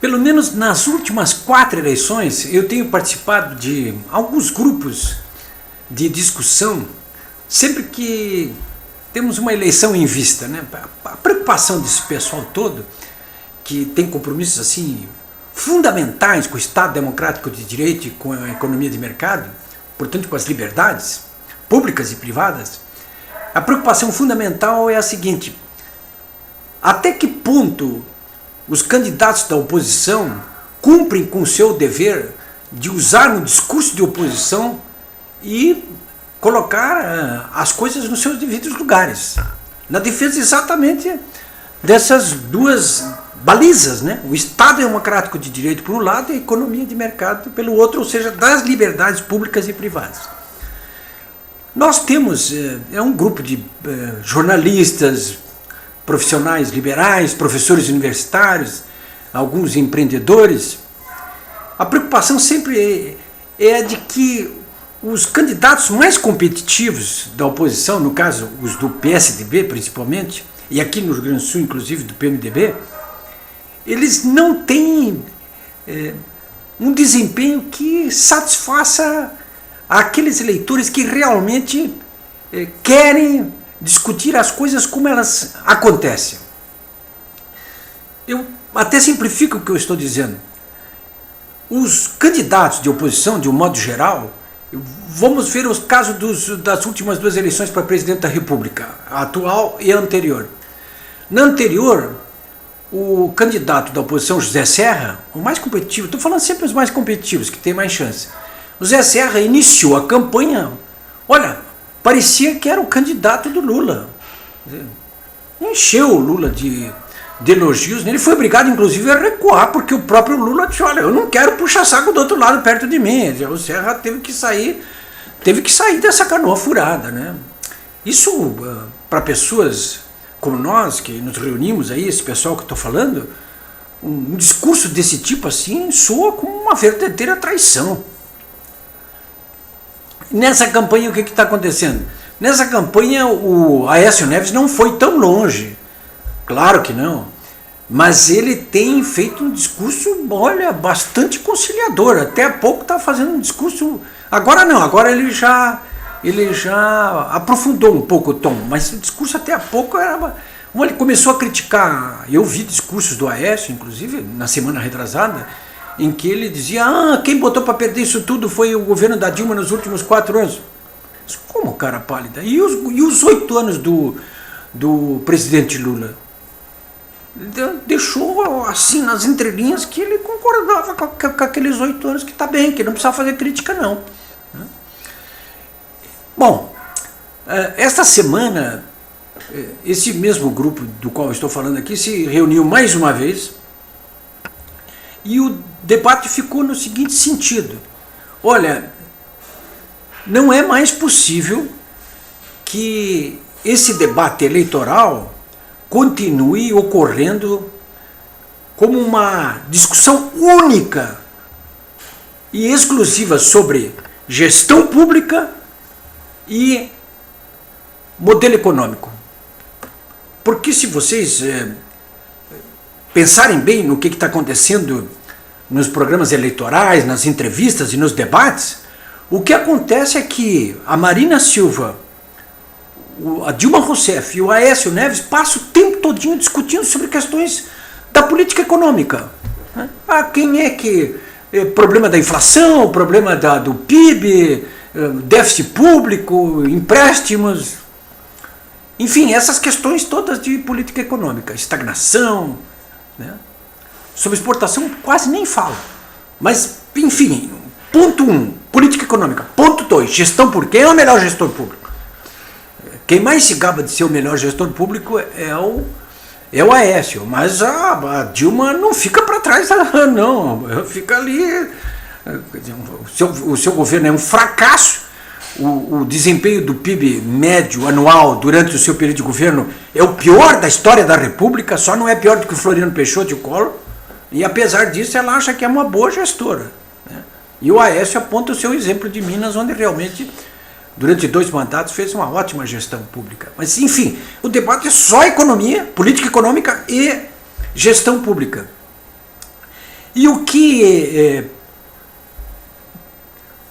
Pelo menos nas últimas 4 eleições, eu tenho participado de alguns grupos de discussão, sempre que temos uma eleição em vista, né? A preocupação desse pessoal todo, que tem compromissos assim fundamentais com o Estado democrático de direito e com a economia de mercado, portanto com as liberdades públicas e privadas, a preocupação fundamental é a seguinte: até que ponto os candidatos da oposição cumprem com o seu dever de usar no discurso de oposição e colocar as coisas nos seus devidos lugares, na defesa exatamente dessas duas balizas, né? O Estado democrático de direito por um lado e a economia de mercado pelo outro, ou seja, das liberdades públicas e privadas. Nós temos um grupo de jornalistas, profissionais liberais, professores universitários, alguns empreendedores. A preocupação sempre é de que os candidatos mais competitivos da oposição, no caso os do PSDB principalmente, e aqui no Rio Grande do Sul inclusive do PMDB, eles não têm um desempenho que satisfaça aqueles eleitores que realmente querem discutir as coisas como elas acontecem. Eu até simplifico o que eu estou dizendo. Os candidatos de oposição, de um modo geral, vamos ver os casos das últimas 2 eleições para presidente da República, a atual e a anterior. Na anterior, o candidato da oposição, José Serra, o mais competitivo, estou falando sempre os mais competitivos, que tem mais chance. O José Serra iniciou a campanha, olha, parecia que era o candidato do Lula. Encheu o Lula de elogios, ele foi obrigado inclusive a recuar, porque o próprio Lula disse: olha, eu não quero puxar saco do outro lado perto de mim. O Serra teve que sair dessa canoa furada, né? Isso, para pessoas como nós, que nos reunimos aí, esse pessoal que eu estou falando, um discurso desse tipo assim soa como uma verdadeira traição. Nessa campanha o que está acontecendo? Nessa campanha o Aécio Neves não foi tão longe, claro que não, mas ele tem feito um discurso, olha, bastante conciliador. Até há pouco estava fazendo um discurso, agora não, agora ele já aprofundou um pouco o tom, mas o discurso até há pouco era... Ele começou a criticar, eu vi discursos do Aécio, inclusive, na semana retrasada, em que ele dizia: quem botou para perder isso tudo foi o governo da Dilma nos últimos 4 anos. Mas como, cara pálida? E os 8 anos do presidente Lula? Deixou assim nas entrelinhas que ele concordava com aqueles 8 anos, que está bem, que não precisava fazer crítica não. Bom, esta semana, esse mesmo grupo do qual eu estou falando aqui se reuniu mais uma vez e o debate ficou no seguinte sentido: olha, não é mais possível que esse debate eleitoral continue ocorrendo como uma discussão única e exclusiva sobre gestão pública e modelo econômico. Porque se vocês pensarem bem no que está acontecendo nos programas eleitorais, nas entrevistas e nos debates, o que acontece é que a Marina Silva, a Dilma Rousseff e o Aécio Neves passam o tempo todinho discutindo sobre questões da política econômica. Quem é que... problema da inflação, problema do PIB, déficit público, empréstimos, enfim, essas questões todas de política econômica, estagnação, né? Sobre exportação quase nem fala. Mas, enfim, ponto 1, política econômica. Ponto 2, gestão pública. Quem é o melhor gestor público? Quem mais se gaba de ser o melhor gestor público é o Aécio, mas a Dilma não fica para trás, não, fica ali. O seu governo é um fracasso, o desempenho do PIB médio anual durante o seu período de governo é o pior da história da República, só não é pior do que o Floriano Peixoto e o Collor, e apesar disso ela acha que é uma boa gestora, né? E o Aécio aponta o seu exemplo de Minas, onde realmente durante 2 mandatos fez uma ótima gestão pública. Mas enfim, o debate é só economia, política econômica e gestão pública. E o que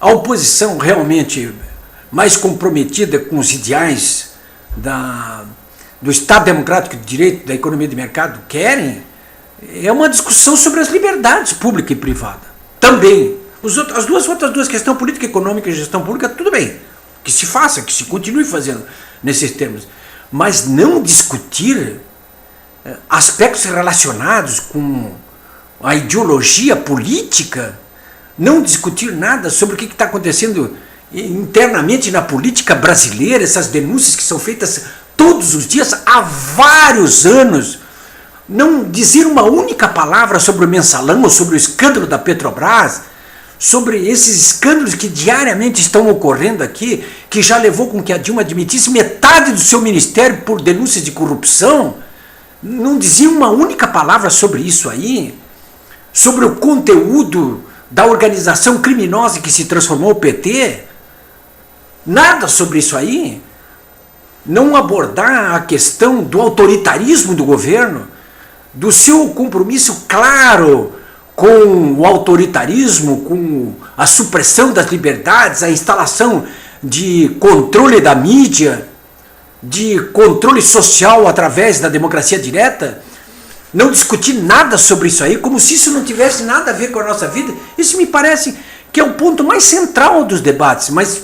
a oposição realmente mais comprometida com os ideais do Estado Democrático de Direito, da economia de mercado querem, é uma discussão sobre as liberdades pública e privada. Também. As outras duas questões, política econômica e gestão pública, tudo bem. Que se faça, que se continue fazendo nesses termos. Mas não discutir aspectos relacionados com a ideologia política, não discutir nada sobre o que está acontecendo internamente na política brasileira, essas denúncias que são feitas todos os dias há vários anos, não dizer uma única palavra sobre o mensalão ou sobre o escândalo da Petrobras, sobre esses escândalos que diariamente estão ocorrendo aqui, que já levou com que a Dilma admitisse metade do seu ministério por denúncias de corrupção, não dizia uma única palavra sobre isso aí, sobre o conteúdo da organização criminosa que se transformou o PT, nada sobre isso aí, não abordar a questão do autoritarismo do governo, do seu compromisso claro com o autoritarismo, com a supressão das liberdades, a instalação de controle da mídia, de controle social através da democracia direta, não discutir nada sobre isso aí, como se isso não tivesse nada a ver com a nossa vida. Isso me parece que é o ponto mais central dos debates, mas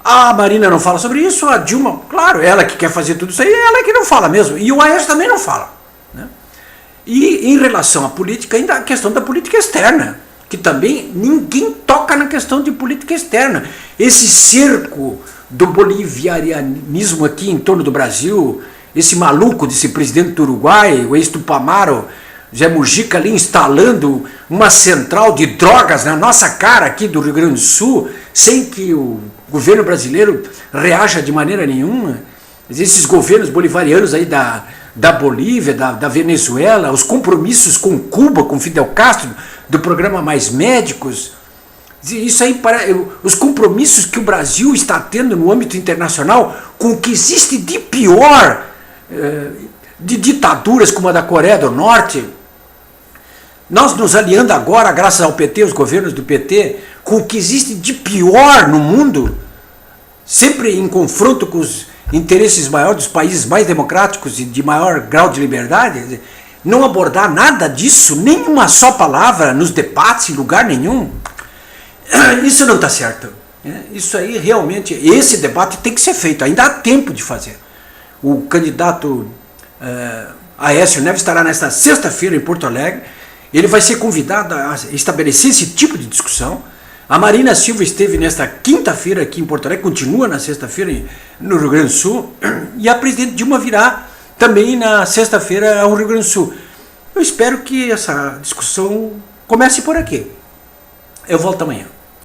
a Marina não fala sobre isso, a Dilma, claro, ela que quer fazer tudo isso aí, ela é que não fala mesmo, e o Aécio também não fala. Né? E em relação à política, ainda a questão da política externa, que também ninguém toca na questão de política externa. Esse cerco do bolivianismo aqui em torno do Brasil, esse maluco desse presidente do Uruguai, o ex-Tupamaro, Zé Mujica ali instalando uma central de drogas na nossa cara aqui do Rio Grande do Sul, sem que o governo brasileiro reaja de maneira nenhuma. Esses governos bolivarianos aí da Bolívia, da Venezuela, os compromissos com Cuba, com Fidel Castro, do programa Mais Médicos, isso aí, os compromissos que o Brasil está tendo no âmbito internacional com o que existe de pior, de ditaduras como a da Coreia do Norte, nós nos aliando agora, graças ao PT, os governos do PT, com o que existe de pior no mundo, sempre em confronto com os interesses maiores dos países mais democráticos e de maior grau de liberdade, não abordar nada disso, nem uma só palavra nos debates, em lugar nenhum, isso não está certo. Isso aí realmente, esse debate tem que ser feito, ainda há tempo de fazer. O candidato Aécio Neves estará nesta sexta-feira em Porto Alegre, ele vai ser convidado a estabelecer esse tipo de discussão. A Marina Silva esteve nesta quinta-feira aqui em Porto Alegre, continua na sexta-feira no Rio Grande do Sul, e a presidente Dilma virá também na sexta-feira ao Rio Grande do Sul. Eu espero que essa discussão comece por aqui. Eu volto amanhã.